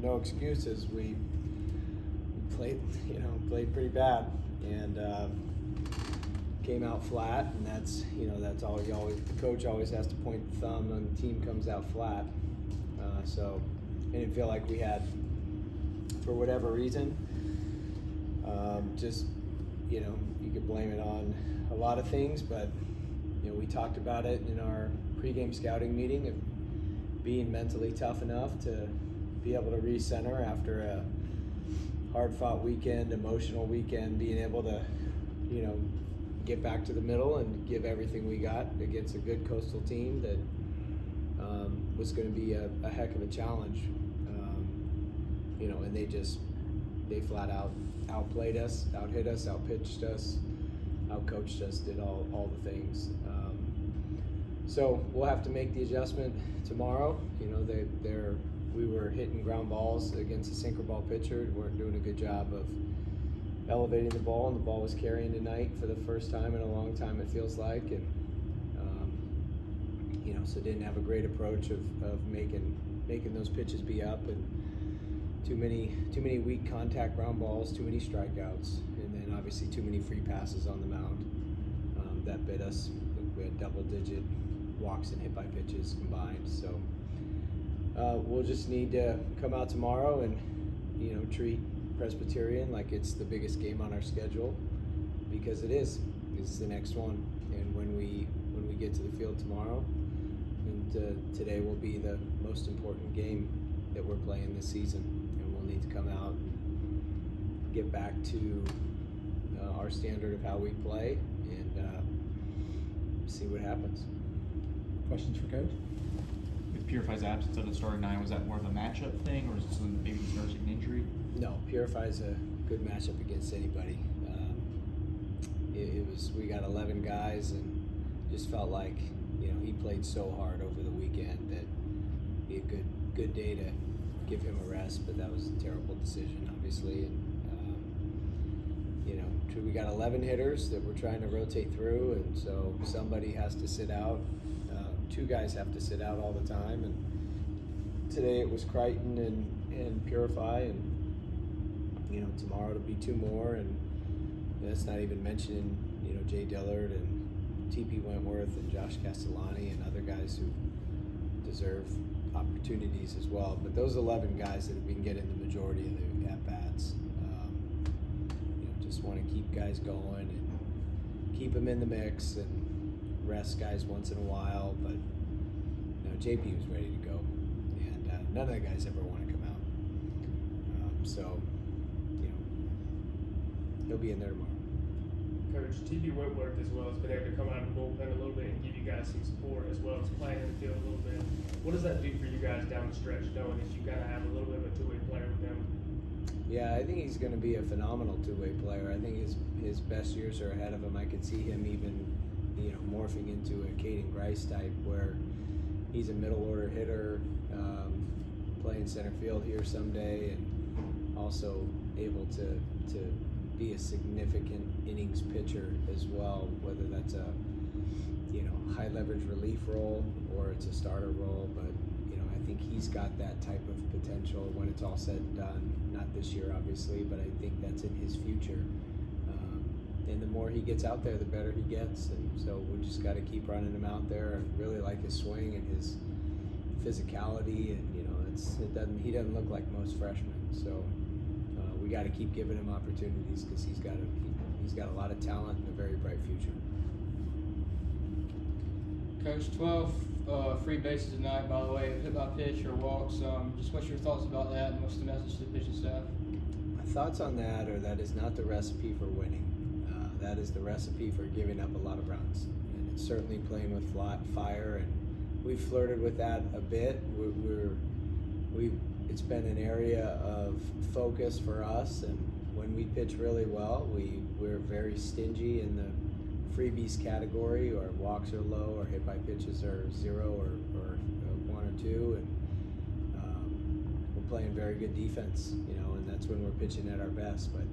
no excuses. We played pretty bad, and came out flat, and that's all the coach always has to point the thumb when the team comes out flat. So I didn't feel like we had, for whatever reason, you could blame it on a lot of things, but we talked about it in our pregame scouting meeting of being mentally tough enough to be able to recenter after a hard-fought weekend, emotional weekend, being able to, get back to the middle and give everything we got against a good Coastal team that was going to be a heck of a challenge. And they flat out outplayed us, outhit us, outpitched us, outcoached us, did all the things. So we'll have to make the adjustment tomorrow. We were hitting ground balls against a sinker ball pitcher. Weren't doing a good job of elevating the ball, and the ball was carrying tonight for the first time in a long time, it feels like, and so didn't have a great approach of making those pitches be up, and too many weak contact ground balls, too many strikeouts, and then obviously too many free passes on the mound. That bit us. We had double-digit walks and hit by pitches combined. So we'll just need to come out tomorrow and treat Presbyterian like it's the biggest game on our schedule, because it is. It's the next one, and when we get to the field tomorrow, and today will be the most important game that we're playing this season, and we'll need to come out and get back to our standard of how we play and see what happens. Questions for Coach? With Purify's absence of the starting nine, was that more of a matchup thing, or is it maybe he's nursing an injury? No, Purify's a good matchup against anybody. We got 11 guys, and just felt like he played so hard over the weekend that it'd be a good day to give him a rest. But that was a terrible decision, obviously. And we got 11 hitters that we're trying to rotate through, and so somebody has to sit out. Two guys have to sit out all the time, and today it was Crichton and Purify, and tomorrow it'll be two more, and that's not even mentioning Jay Dillard and TP Wentworth and Josh Castellani and other guys who deserve opportunities as well. But those 11 guys that have been getting the majority of the at-bats, just want to keep guys going and keep them in the mix and rest guys once in a while. But JP was ready to go, and none of the guys ever want to come out. So he'll be in there tomorrow. Coach, TP Wentworth as well has been able to come out of the bullpen a little bit and give you guys some support, as well as playing in the field a little bit. What does that do for you guys down the stretch, knowing that you gotta have a little bit of a two-way player with him? Yeah, I think he's going to be a phenomenal two-way player. I think his best years are ahead of him. I could see him even morphing into a Caden Grice type, where he's a middle order hitter, playing center field here someday, and also able to be a significant innings pitcher as well, whether that's a high leverage relief role or it's a starter role. But I think he's got that type of potential when it's all said and done. Not this year, obviously, but I think that's in his future. And the more he gets out there, the better he gets. And so we just got to keep running him out there. I really like his swing and his physicality, and he doesn't look like most freshmen. So we got to keep giving him opportunities, because he's got a lot of talent and a very bright future. Coach, 12 free bases tonight, by the way, hit by pitch or walks. Just what's your thoughts about that, and what's the message to the pitching staff? My thoughts on that are that is not the recipe for winning. That is the recipe for giving up a lot of runs, and it's certainly playing with fire. And we've flirted with that a bit. It's been an area of focus for us, and when we pitch really well, we're very stingy in the freebies category, or walks are low, or hit by pitches are 0 or 1 or 2, and we're playing very good defense, and that's when we're pitching at our best. But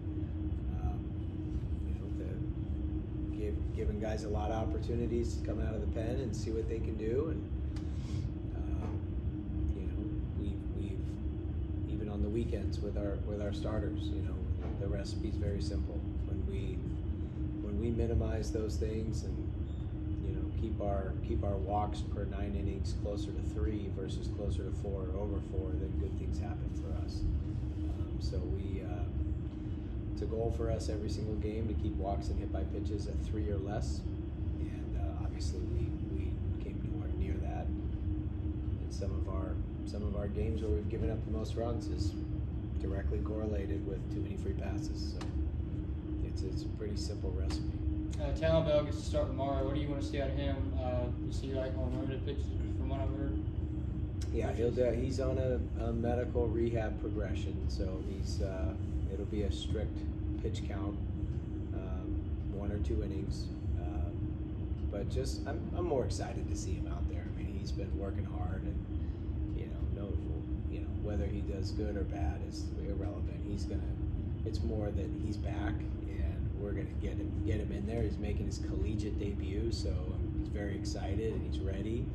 giving guys a lot of opportunities to come out of the pen and see what they can do, and we've even on the weekends with our starters. You know, the recipe's very simple. When we minimize those things and keep our walks per 9 innings closer to 3 versus closer to 4 or over 4, then good things happen for us. So it's a goal for us every single game to keep walks and hit by pitches at 3 or less, and obviously we came nowhere near that. And some of our games where we've given up the most runs is directly correlated with too many free passes. So it's a pretty simple recipe. Talonville gets to start tomorrow. What do you want to see out of him? You see like on limited pitches from what I've heard? Yeah, he's on a medical rehab progression, so it'll be a strict pitch count, 1 or 2 innings. But just I'm more excited to see him out there. I mean, he's been working hard, and whether he does good or bad is irrelevant. It's more that he's back, and we're gonna get him in there. He's making his collegiate debut, so he's very excited and he's ready.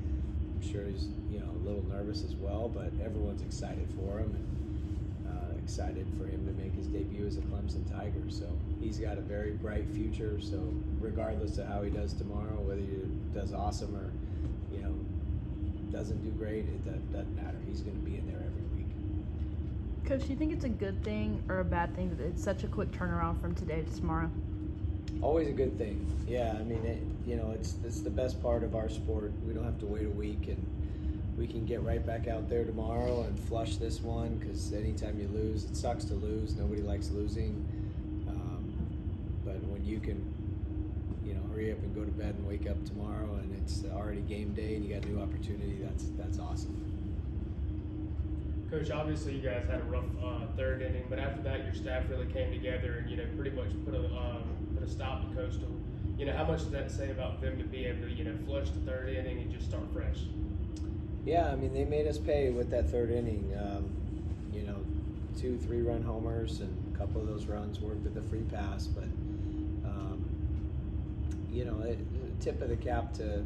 I'm sure he's a little nervous as well, but everyone's excited for him and excited for him to make his debut as a Clemson Tiger. So he's got a very bright future. So regardless of how he does tomorrow, whether he does awesome or doesn't do great, it doesn't matter. He's going to be in there every week. Coach, do you think it's a good thing or a bad thing that it's such a quick turnaround from today to tomorrow? Always a good thing. Yeah, I mean, it's the best part of our sport. We don't have to wait a week, and we can get right back out there tomorrow and flush this one, because anytime you lose, it sucks to lose. Nobody likes losing. But when you can, hurry up and go to bed and wake up tomorrow and it's already game day and you got a new opportunity, that's awesome. Coach, obviously you guys had a rough third inning, but after that your staff really came together and pretty much put a stop to Coastal. How much does that say about them to be able to flush the third inning and just start fresh? Yeah, I mean, they made us pay with that third inning. 2 3-run homers, and a couple of those runs worked with the free pass, but tip of the cap to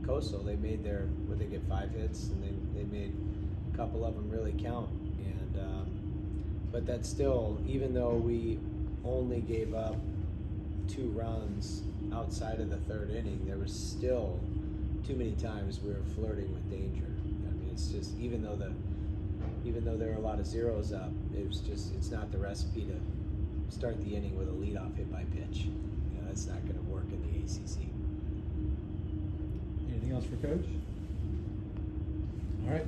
Coastal. They made they get 5 hits, and they made a couple of them really count. And but that's still, even though we only gave up 2 runs outside of the third inning, there was still too many times we were flirting with danger. I mean, it's just, even though there were a lot of zeros up, it's not the recipe to start the inning with a leadoff hit by pitch. That's not going to work in the ACC. Anything else for Coach? All right.